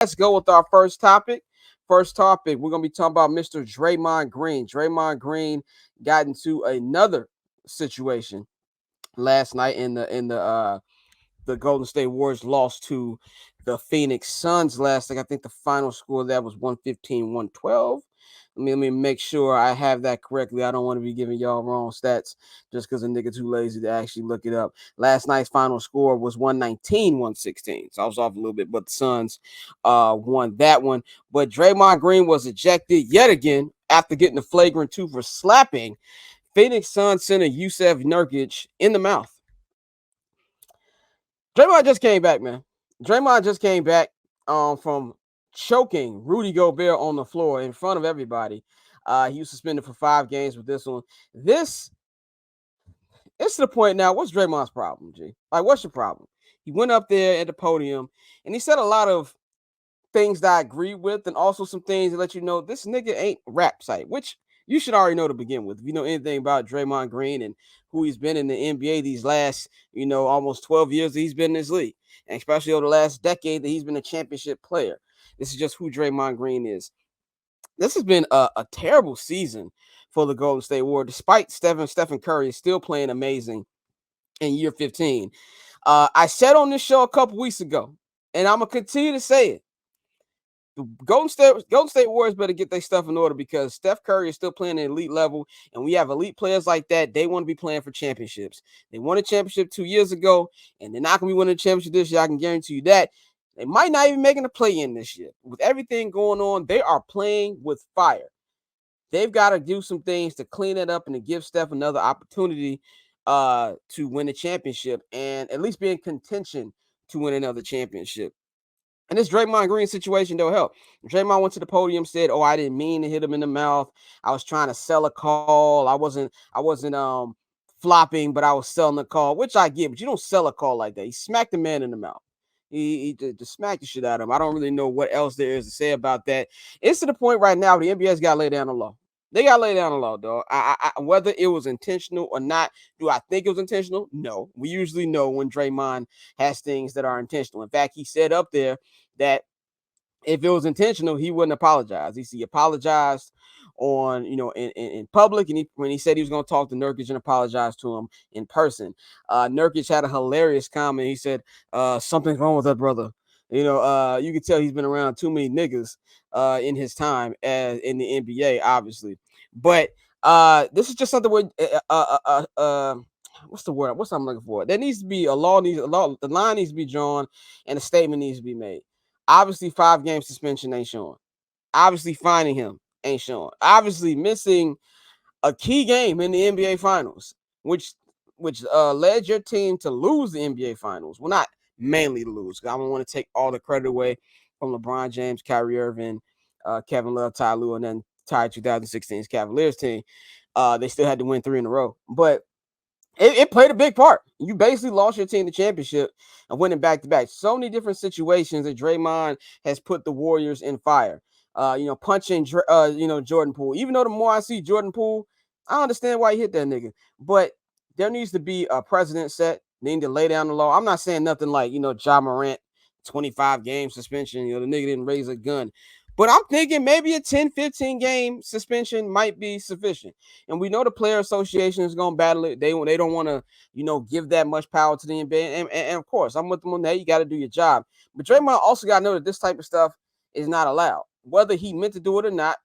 let's go with our first topic. First topic, we're gonna be talking about Mr. Draymond Green. Draymond Green got into another situation last night in the Golden State Warriors lost to the Phoenix Suns last night. I think the final score of that was 115-112. Let me make sure I have that correctly. I don't want to be giving y'all wrong stats just because a nigga too lazy to actually look it up. Last night's final score was 119-116. So I was off a little bit, but the Suns won that one. But Draymond Green was ejected yet again after getting a flagrant 2 for slapping Phoenix Suns center Yusef Nurkic in the mouth. Draymond just came back, man. Draymond just came back from choking Rudy Gobert on the floor in front of everybody. He was suspended for 5 games with this one. It's to the point now. What's Draymond's problem, G? Like, what's your problem? He went up there at the podium and he said a lot of things that I agree with, and also some things that let you know this nigga ain't rap site, which you should already know to begin with. If you know anything about Draymond Green and who he's been in the NBA these last, almost 12 years that he's been in this league, and especially over the last decade that he's been a championship player. This is just who Draymond Green is. This has been a terrible season for the Golden State Warriors, despite Stephen Curry still playing amazing in year 15. I said on this show a couple weeks ago, and I'm going to continue to say it. The Golden State Warriors better get their stuff in order because Steph Curry is still playing at elite level, and we have elite players like that. They want to be playing for championships. They won a championship 2 years ago, and they're not going to be winning a championship this year. I can guarantee you that. They might not even making a play-in this year. With everything going on, they are playing with fire. They've got to do some things to clean it up and to give Steph another opportunity to win a championship and at least be in contention to win another championship. And this Draymond Green situation don't help. Draymond went to the podium, said, "Oh, I didn't mean to hit him in the mouth. I was trying to sell a call. I wasn't flopping, but I was selling the call," which I get, but you don't sell a call like that. He smacked the man in the mouth. He just smacked the shit out of him. I don't really know what else there is to say about that. It's to the point right now the NBA's got to lay down the law. They got to lay down the law, dog. Whether it was intentional or not, do I think it was intentional? No. We usually know when Draymond has things that are intentional. In fact, he said up there that if it was intentional, he wouldn't apologize. He apologized on, in public, and when he said he was going to talk to Nurkic and apologize to him in person. Nurkic had a hilarious comment. He said, "Something's wrong with that brother." You can tell he's been around too many niggas in his time in the NBA, obviously. But this is just something where what's the word? What's I'm looking for? There needs to be a law. The line needs to be drawn, and a statement needs to be made. Obviously, 5-game suspension ain't showing. Obviously, finding him ain't showing. Obviously, missing a key game in the NBA Finals, which led your team to lose the NBA Finals. Well, not mainly to lose. I don't want to take all the credit away from LeBron James, Kyrie Irving, Kevin Love, Ty Lue, and then Ty 2016's Cavaliers team. They still had to win 3 in a row, but it played a big part. You basically lost your team the championship and winning back-to-back. So many different situations that Draymond has put the Warriors in fire. Punching, Jordan Poole. Even though the more I see Jordan Poole, I understand why he hit that nigga. But there needs to be a precedent set. They need to lay down the law. I'm not saying nothing like, Ja Morant, 25-game suspension. The nigga didn't raise a gun. But I'm thinking maybe a 10, 15-game suspension might be sufficient. And we know the player association is going to battle it. They don't want to, give that much power to the NBA. And of course, I'm with them on that. You got to do your job. But Draymond also got to know that this type of stuff is not allowed. Whether he meant to do it or not,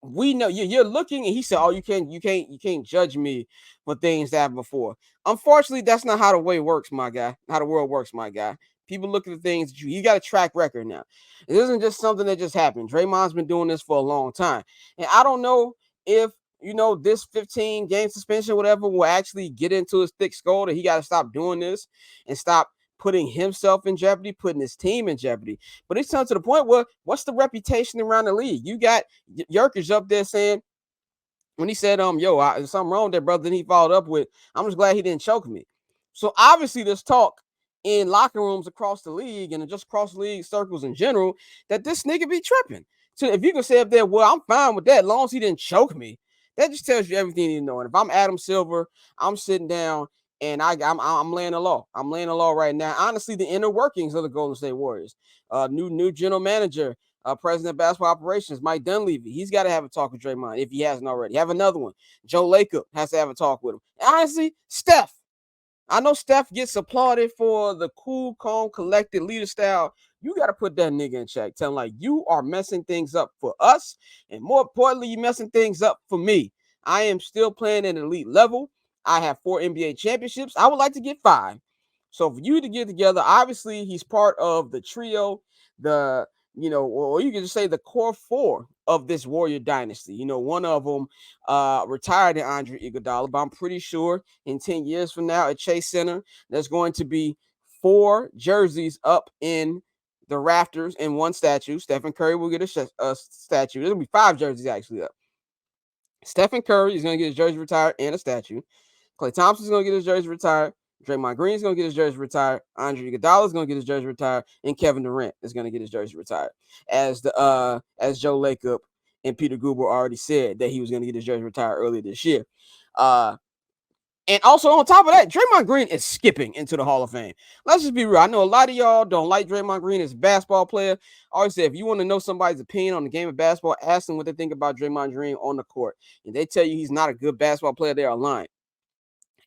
we know you're looking, and he said, "Oh, you can't judge me for things that happened before." Unfortunately, that's not how the way works, my guy. How the world works, my guy. People look at the things that you got a track record now. It isn't just something that just happened. Draymond's been doing this for a long time, and I don't know if this 15-game suspension, whatever, will actually get into his thick skull that he got to stop doing this and stop putting himself in jeopardy, putting his team in jeopardy. But it's come to the point where what's the reputation around the league? You got Jokic up there saying, when he said, there's something wrong with that brother, then he followed up with, "I'm just glad he didn't choke me." So obviously there's talk in locker rooms across the league and just across the league circles in general that this nigga be tripping. So if you can say up there, "Well, I'm fine with that as long as he didn't choke me," that just tells you everything you need to know. And if I'm Adam Silver, I'm sitting down And I'm laying the law. I'm laying the law right now. Honestly, the inner workings of the Golden State Warriors. New general manager, president of basketball operations, Mike Dunleavy. He's got to have a talk with Draymond if he hasn't already. Have another one. Joe Lacob has to have a talk with him. And honestly, Steph. I know Steph gets applauded for the cool, calm, collected leader style. You got to put that nigga in check. Tell him, like, you are messing things up for us. And more importantly, you're messing things up for me. I am still playing at an elite level. I have 4 NBA championships. I would like to get 5. So for you to get together, obviously he's part of the trio, or you can just say the core 4 of this Warrior dynasty. One of them retired in Andre Iguodala, but I'm pretty sure in 10 years from now at Chase Center, there's going to be 4 jerseys up in the rafters and 1 statue. Stephen Curry will get a statue. There's going to be 5 jerseys actually up. Stephen Curry is going to get his jersey retired and a statue. Klay Thompson is going to get his jersey retired. Draymond Green is going to get his jersey retired. Andre Iguodala is going to get his jersey retired, and Kevin Durant is going to get his jersey retired. As Joe Lacob and Peter Guber already said that he was going to get his jersey retired earlier this year. And also on top of that, Draymond Green is skipping into the Hall of Fame. Let's just be real. I know a lot of y'all don't like Draymond Green as a basketball player. I always say, if you want to know somebody's opinion on the game of basketball, ask them what they think about Draymond Green on the court. And they tell you he's not a good basketball player, they are lying.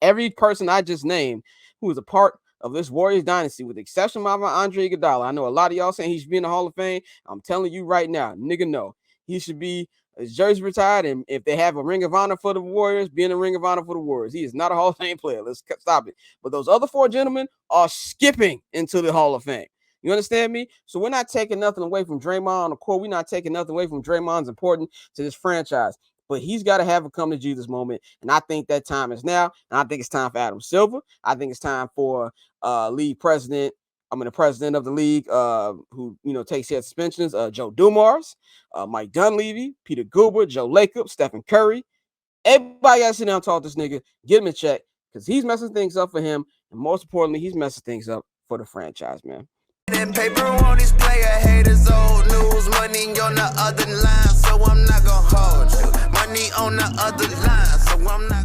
Every person I just named who is a part of this Warriors dynasty, with the exception of Andre Iguodala, I know a lot of y'all saying he should be in the Hall of Fame. I'm telling you right now, nigga, no. He should be his jersey retired, and if they have a Ring of Honor for the Warriors, be in the Ring of Honor for the Warriors. He is not a Hall of Fame player. Let's stop it. But those other 4 gentlemen are skipping into the Hall of Fame. You understand me? So we're not taking nothing away from Draymond on the court. We're not taking nothing away from Draymond's important to this franchise. But he's got to have a come to Jesus moment. And I think that time is now. And I think it's time for Adam Silver. I think it's time for the president of the league, who takes care of suspensions, Joe Dumars, Mike Dunleavy, Peter Guber, Joe Lacob, Stephen Curry. Everybody got to sit down and talk to this nigga, get him in check, because he's messing things up for him. And most importantly, he's messing things up for the franchise, man. That paper on this player haters, old news, money on the other line, so I'm not gonna hold you. Money on the other line, so I'm not